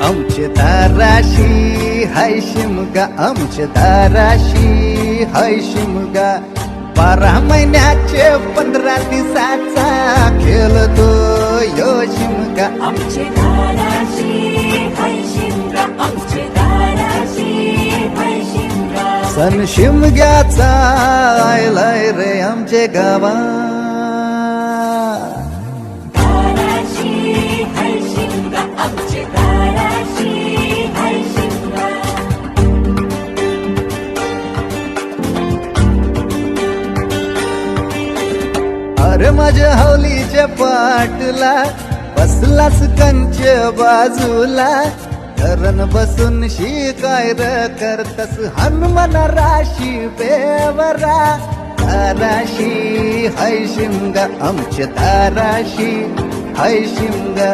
आमचे दाराशी हाय शिमगा, आमचे दाराशी हाय शिमगा. 12 महिन्याचे 15 दिवसाचा खेळतो यो शिमगा. आमचे दाराशी हाय शिमगा, आमचे दाराशी हाय शिमगा. सण शिमग्याचा आयलाय रे आमचे गावा. दाराशी हाय शिमगा, आमचे दाराशी हाय शिमगा. अरे माझ्या हवलीच्या पाटला बसलास कंच बाजूला. धरण बसून शिकाय र करतस हनुमान राशी बेवरा. दाराशी हाय शिमगा, आमच्या दाराशी हाय शिमगा.